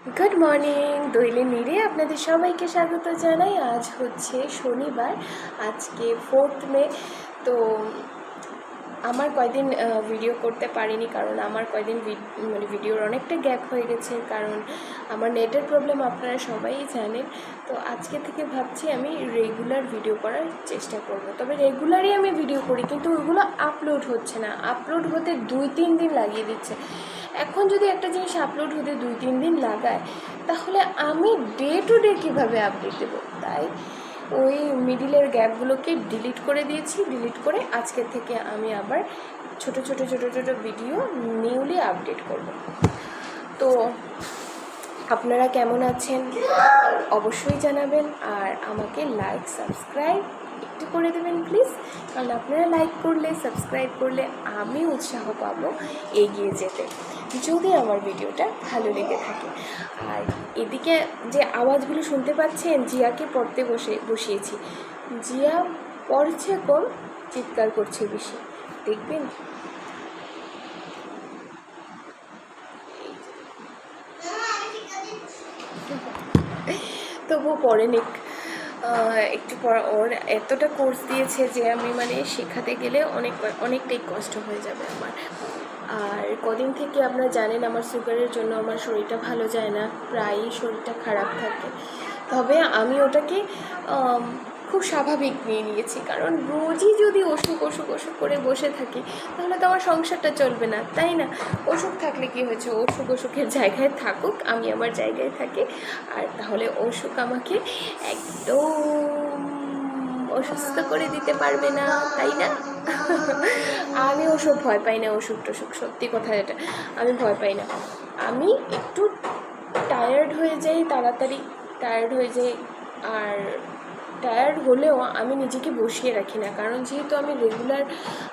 Good morning दईले नीरे आपनादेर सबाइके स्वागत जानाई। आज होच्छे शनिवार, आज के 4 मे। तो আমার কয়দিন ভিডিও করতে পারিনি কারণ আমার কয়দিন মানে ভিডিওর অনেকটা গ্যাপ হয়ে গেছে, কারণ আমার নেটের প্রবলেম আপনারা সবাই জানেন। তো আজকে থেকে ভাবছি আমি রেগুলার ভিডিও করার চেষ্টা করব। তবে রেগুলারই আমি ভিডিও করি, কিন্তু ওইগুলো আপলোড হচ্ছে না। আপলোড হতে 2-3 দিন লাগিয়ে দিচ্ছে। এখন যদি একটা জিনিস আপলোড হতে 2-3 দিন লাগায়, তাহলে আমি ডে টু ডে কীভাবে আপডেট দেবো? তাই ওই মিডিলের গ্যাপগুলোকে ডিলিট করে দিয়েছি। ডিলিট করে আজকের থেকে আমি আবার ছোট ছোট ভিডিও নিউলি আপডেট করব। তো আপনারা কেমন আছেন অবশ্যই জানাবেন, আর আমাকে লাইক সাবস্ক্রাইব একটু করে দেবেন প্লিজ, কারণ আপনারা লাইক করলে সাবস্ক্রাইব করলে আমি উৎসাহ পাবো এগিয়ে যেতে, যদি আমার ভিডিওটা ভালো লেগে থাকে। আর এদিকে যে আওয়াজগুলো শুনতে পাচ্ছেন, জিয়াকে পড়তে বসিয়েছি। জিয়া পড়ছে কম, চিৎকার করছে বেশি, দেখবেন। তবুও পড়ে নিক একটু পর। ওর এতটা কোর্স দিয়েছে যে আমি মানে শেখাতে গেলে অনেকটাই কষ্ট হয়ে যাবে আমার। আর কদিন থেকে আপনারা জানেন আমার সুগারের জন্য আমার শরীরটা ভালো যায় না, প্রায়ই শরীরটা খারাপ থাকে। তবে আমি ওটাকে খুব স্বাভাবিক নিয়ে নিয়েছি, কারণ রোজই যদি অসুখ করে বসে থাকি তাহলে তো আমার সংসারটা চলবে না, তাই না? অসুখ থাকলে কি হয়েছে, অসুখের জায়গায় থাকুক, আমি আমার জায়গায় থাকি। আর তাহলে অসুখ আমাকে একদম অসুস্থ করে দিতে পারবে না, তাই না? আমি ওসব ভয় পাই না, অসুখ সত্যি কথা এটা, আমি ভয় পাই না। আমি একটু টায়ার্ড হয়ে যাই, তাড়াতাড়ি টায়ার্ড হয়ে যাই। আর টায়ার্ড হলেও আমি নিজেকে বসিয়ে রাখি না, কারণ যেহেতু আমি রেগুলার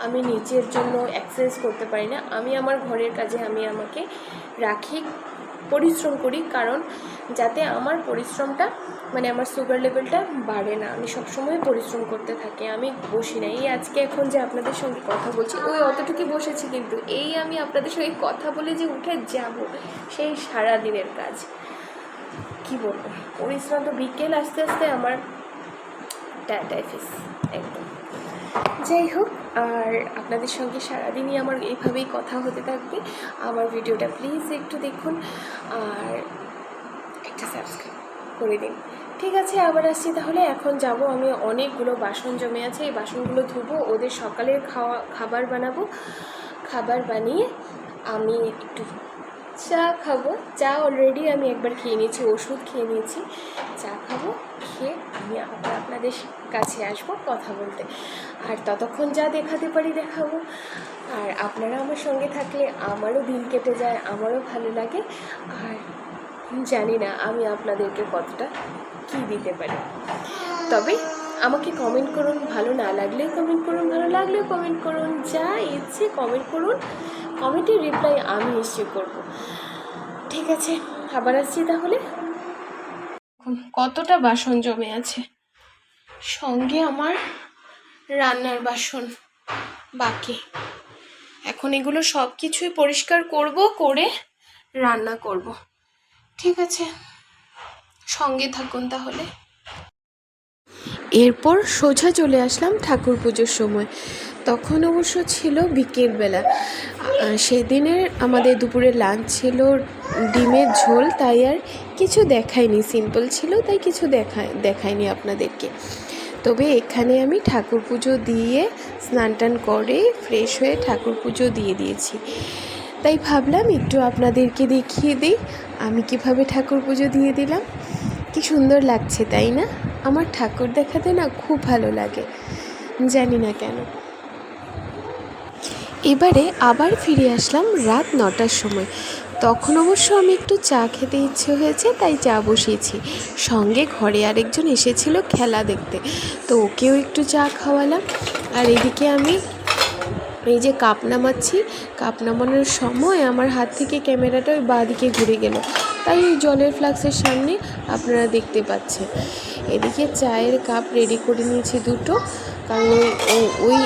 আমি নিজের জন্য এক্সারসাইজ করতে পারি না। আমি আমার ঘরের কাজে আমাকে রাখি, পরিশ্রম করি, কারণ যাতে আমার পরিশ্রমটা মানে আমার সুগার লেভেলটা বাড়ে না। আমি সবসময় পরিশ্রম করতে থাকি, আমি বসি না। এই আজকে এখন যে আপনাদের সঙ্গে কথা বলছি, ওই অতটুকুই বসেছি, কিন্তু এই আমি আপনাদের সঙ্গে কথা বলে যে উঠে যাব, সেই সারা দিনের কাজ কি বলবো, পরিশ্রম। তো বিকেল আস্তে আস্তে আমার টাইফাইস একদম। যাই হোক, আর আপনাদের সঙ্গে সারাদিনই আমার এইভাবেই কথা হতে থাকবে। আমার ভিডিওটা প্লিজ একটু দেখুন আর একটা সাবস্ক্রাইব করে দিন, ঠিক আছে? আবার আসছি তাহলে। এখন যাব, আমি অনেকগুলো বাসন জমে আছে, এই বাসনগুলো ধুবো, ওদের সকালের খাবার বানাবো। খাবার বানিয়ে আমি একটু চা খাবো। চা অলরেডি আমি একবার খেয়ে নিয়েছি, ওষুধ খেয়ে নিয়েছি। চা খাবো, খেয়ে আমি আবার আপনাদের কাছে আসবো কথা বলতে। আর ততক্ষণ যা দেখাতে পারি দেখাবো। আর আপনারা আমার সঙ্গে থাকলে আমারও দিন কেটে যায়, আমারও ভালো লাগে। আর জানি না আমি আপনাদেরকে কতটা কী দিতে পারি। তবে আমাকে কমেন্ট করুন, ভালো না লাগলেও কমেন্ট করুন, ভালো লাগলেও কমেন্ট করুন, যা ইচ্ছে কমেন্ট করুন। কমেন্টের রিপ্লাই আমি নিশ্চয়ই করব, ঠিক আছে? আবার আসছি তাহলে। কতটা বাসন জমে আছে, সঙ্গে আমার রান্নার বাসন বাকি। এখন এগুলো সব কিছুই পরিষ্কার করব, করে রান্না করব, ঠিক আছে? সঙ্গে থাকুন তাহলে। এরপর সোজা চলে আসলাম ঠাকুর পুজোর সময়। তখন অবশ্য ছিল বিকেলবেলা। সেদিনের আমাদের দুপুরের লাঞ্চ ছিল ডিমের ঝোল, তাই আর কিছু দেখায়নি, সিম্পল ছিল, তাই কিছু দেখায়নি আপনাদেরকে। তবে এখানে আমি ঠাকুর পুজো দিয়ে স্নান টান করে ফ্রেশ হয়ে ঠাকুর পুজো দিয়ে দিয়েছি। তাই ভাবলাম একটু আপনাদেরকে দেখিয়ে দিই আমি কিভাবে ঠাকুর পুজো দিয়ে দিলাম। কি সুন্দর লাগছে, তাই না? আমার ঠাকুর দেখাতে না খুব ভালো লাগে, জানি না কেন। এবারে আবার ফিরে আসলাম রাত 9টার সময়। তখন অবশ্য আমি একটু চা খেতে ইচ্ছে হয়েছে, তাই চা বসিয়েছি। সঙ্গে ঘরে আরেকজন এসেছিল খেলা দেখতে, তো ওকেও একটু চা খাওয়ালাম। আর এদিকে আমি এই যে কাপ নামাচ্ছি, কাপ নামানোর সময় আমার হাত থেকে ক্যামেরাটা ওই বাঁ দিকে ঘুরে গেল, তাই ওই জলের ফ্লাক্সের সামনে আপনারা দেখতে পাচ্ছেন। এদিকে চায়ের কাপ রেডি করে নিয়েছি দুটো, কারণ ওই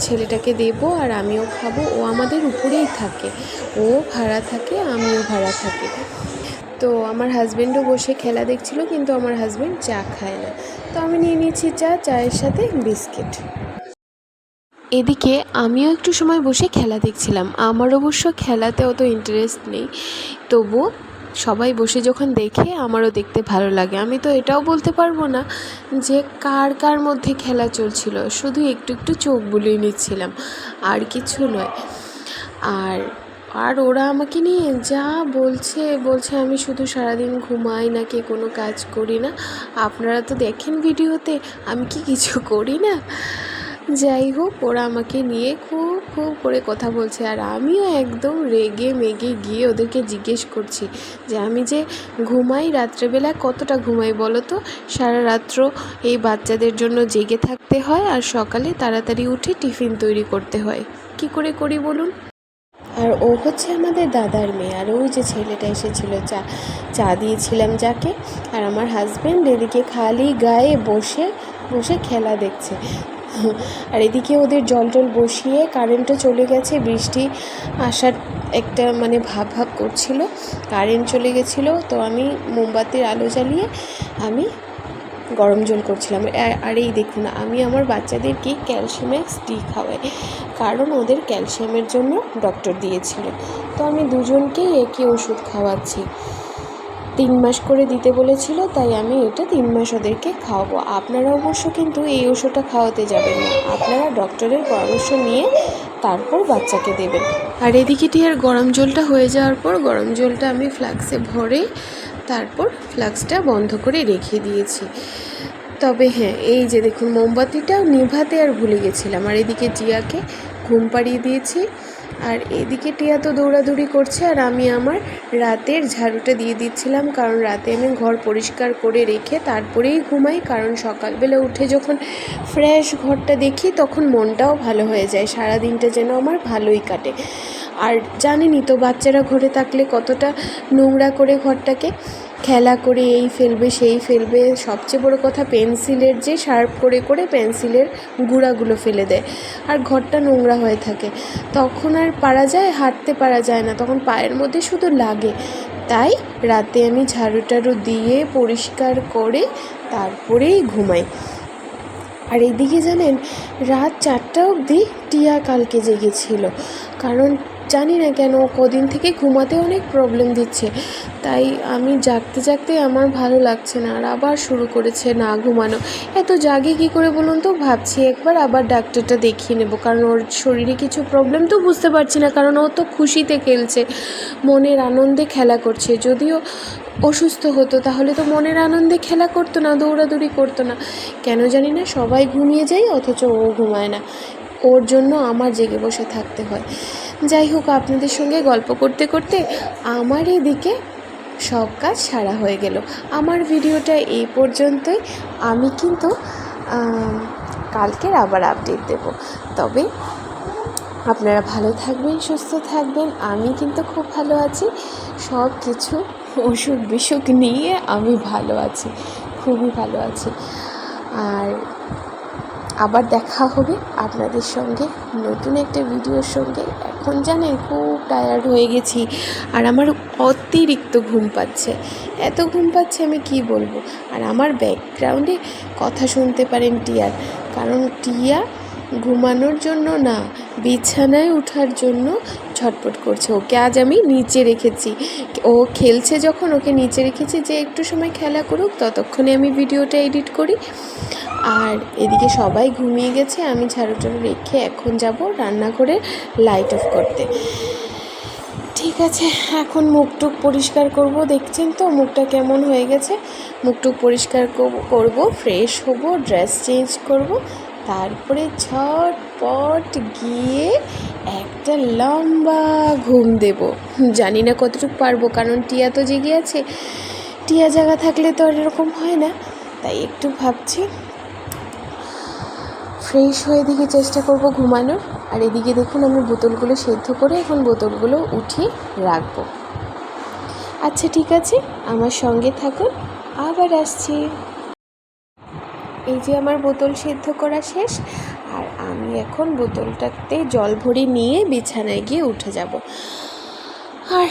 ছেলেটাকে দেবো আর আমিও খাবো। ও আমাদের উপরেই থাকে, ও ভাড়া থাকে, আমিও ভাড়া থাকি। তো আমার হাজব্যান্ডও বসে খেলা দেখছিল, কিন্তু আমার হাজব্যান্ড চা খায় না, তো আমি নিয়ে নিয়েছি চায়ের সাথে বিস্কিট। এদিকে আমিও একটু সময় বসে খেলা দেখছিলাম। আমার অবশ্য খেলাতে অত ইন্টারেস্ট নেই, তবুও সবাই বসে যখন দেখে আমারও দেখতে ভালো লাগে। আমি তো এটাও বলতে পারবো না যে কার মধ্যে খেলা চলছিল, শুধু একটু চোখ বুলিয়ে নিচ্ছিলাম, আর কিছু নয়। আর ওরা আমাকে নিয়ে যা বলছে আমি শুধু সারাদিন ঘুমাই নাকি কোনো কাজ করি না। আপনারা তো দেখেন ভিডিওতে আমি কি কিছু করি না। যাই হোক, ওরা আমাকে নিয়ে খুব করে কথা বলছে, আর আমিও একদম রেগে মেগে গিয়ে ওদেরকে জিজ্ঞেস করছি যে আমি যে ঘুমাই রাত্রেবেলা, কতটা ঘুমাই বলো তো? সারা রাত্র এই বাচ্চাদের জন্য জেগে থাকতে হয়, আর সকালে তাড়াতাড়ি উঠে টিফিন তৈরি করতে হয়। কি করে করি বলুন? আর ও হচ্ছে আমাদের দাদার মেয়ে, আর ওই যে ছেলেটা এসেছিলো চা দিয়েছিলাম যাকে, আর আমার হাজব্যান্ড এদিকে খালি গায়ে বসে খেলা দেখছে। আর এদিকে ওদের জল বসিয়ে কারেন্টও চলে গেছে, বৃষ্টি আসার একটা মানে ভাব করছিল, কারেন্ট চলে গেছিলো। তো আমি মোমবাতির আলো জ্বালিয়ে আমি গরম জল করছিলাম। আর এই দেখুন, আমি আমার বাচ্চাদেরকে ক্যালসিয়ামেক্স ডি খাওয়াই, কারণ ওদের ক্যালসিয়ামের জন্য ডক্টর দিয়েছিল। তো আমি দুজনকেই একই ওষুধ খাওয়াচ্ছি, 3 মাস করে দিতে বলেছিল, তাই আমি এটা 3 মাস ওদেরকে খাওয়াবো। আপনারা অবশ্য কিন্তু এই ওষুধটা খাওয়াতে যাবেন না, আপনারা ডক্টরের পরামর্শ নিয়ে তারপর বাচ্চাকে দেবেন। আর এদিকে টিয়ার গরম জলটা হয়ে যাওয়ার পর গরম জলটা আমি ফ্লাক্সে ভরে তারপর ফ্লাক্সটা বন্ধ করে রেখে দিয়েছি। তবে হ্যাঁ, এই যে দেখুন, মোমবাতিটাও নিভাতে আর ভুলে গেছিলাম। আর এদিকে টিয়াকে ঘুম পাড়িয়ে দিয়েছি, আর এদিকে টিয়া তো দৌড়াদৌড়ি করছে, আর আমি আমার রাতের ঝাড়ুটা দিয়ে দিচ্ছিলাম, কারণ রাতে আমি ঘর পরিষ্কার করে রেখে তারপরেই ঘুমাই, কারণ সকালবেলা উঠে যখন ফ্রেশ ঘরটা দেখি তখন মনটাও ভালো হয়ে যায়, সারাদিনটা যেন আমার ভালোই কাটে। আর জানেনই তো বাচ্চারা ঘরে থাকলে কতটা নোংরা করে ঘরটাকে, খেলা করে এই ফেলবে সেই ফেলবে, সবচেয়ে বড় কথা পেন্সিলের যে শার্প করে পেন্সিলের গুঁড়াগুলো ফেলে দেয়, আর ঘরটা নোংরা হয়ে থাকে, তখন আর পারা যায়, হাঁটতে পারা যায় না, তখন পায়ের মধ্যে শুধু লাগে। তাই রাতে আমি ঝাড়ু দিয়ে পরিষ্কার করে তারপরেই ঘুমাই। আর এদিকে জানেন, রাত 4টা অবধি টিয়া কালকে জেগেছিল, কারণ জানি না কেন কদিন থেকে ঘুমাতে অনেক প্রবলেম দিচ্ছে, তাই আমি জাগতে আমার ভালো লাগছে না, আর আবার শুরু করেছে না ঘুমানো। এত জাগে কী করে বলুন তো? ভাবছি একবার আবার ডাক্তারটা দেখিয়ে নেব, কারণ ওর শরীরে কিছু প্রবলেম তো বুঝতে পারছি না, কারণ ও তো খুশিতে খেলছে, মনের আনন্দে খেলা করছে। যদিও অসুস্থ হতো তাহলে তো মনের আনন্দে খেলা করতো না, দৌড়াদৌড়ি করতো না। কেন জানি না, সবাই ঘুমিয়ে যায় অথচ ও ঘুমায় না, ওর জন্য আমার জেগে বসে থাকতে হয়। যাই হোক, আপনাদের সঙ্গে গল্প করতে করতে আমার এদিকে সব কাজ সারা হয়ে গেল। আমার ভিডিওটা এই পর্যন্তই। আমি কিন্তু কালকের আবার আপডেট দেব। তবে আপনারা ভালো থাকবেন, সুস্থ থাকবেন। আমি কিন্তু খুব ভালো আছি, সব কিছু অসুখ বিসুখ নিয়ে আমি ভালো আছি, খুবই ভালো আছি। আর আবার দেখা হবে আপনাদের সঙ্গে নতুন একটা ভিডিওর সঙ্গে। এখন জানেন খুব টায়ার্ড হয়ে গেছি, আর আমার অতিরিক্ত ঘুম পাচ্ছে, এত ঘুম পাচ্ছে আমি কি বলবো। আর আমার ব্যাকগ্রাউন্ডে কথা শুনতে পারেন টিয়ার, কারণ টিয়া ঘুমানোর জন্য না, বিছানায় ওঠার জন্য ছটফট করছে। ওকে আজ আমি নিচে রেখেছি, ও খেলছে যখন ওকে নিচে রেখেছি যে একটু সময় খেলা করুক, ততক্ষণে আমি ভিডিওটা এডিট করি। আর এদিকে সবাই ঘুমিয়ে গেছে, আমি ঝাড়ু রেখে এখন যাব রান্নাঘরে লাইট অফ করতে। ঠিক আছে, এখন মুখটুক পরিষ্কার করব। দেখছেন তো মুখটা কেমন হয়ে গেছে। মুখটুক পরিষ্কার করব, ফ্রেশ হব, ড্রেস চেঞ্জ করব, তারপরে ঝটপট গিয়ে একটা লম্বা ঘুম দেব। জানি না কতটুকু পারবো, কারণ টিয়া তো জেগে আছে, টিয়া জায়গা থাকলে তো আর এরকম হয় না, তাই একটু ভাবছি ফ্রেশ হয়ে দিকে চেষ্টা করব ঘুমানোর। আর এদিকে দেখুন, আমি বোতলগুলো সেদ্ধ করে এখন বোতলগুলো উঠিয়ে রাখবো। আচ্ছা ঠিক আছে, আমার সঙ্গে থাকুন, আবার আসছি। এই যে আমার বোতল সেদ্ধ করা শেষ, আর আমি এখন বোতলটাতে জল ভরে নিয়ে বিছানায় গিয়ে উঠে যাব। আর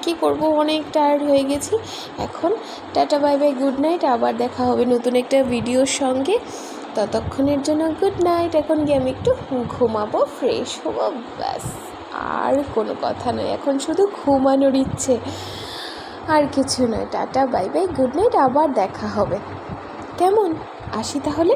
কী করব, অনেক টায়ার্ড হয়ে গেছি। এখন tata bye bye, good night. আবার দেখা হবে নতুন একটা ভিডিওর সঙ্গে। ততক্ষণের জন্য গুড নাইট। এখন গিয়ে আমি একটু ঘুমাবো, ফ্রেশ হবো, ব্যাস। আর কোনো কথা নয়, এখন শুধু ঘুমানোর ইচ্ছে, আর কিছু নয়। Tata bye bye, good night. আবার দেখা হবে, কেমন? আসি তাহলে।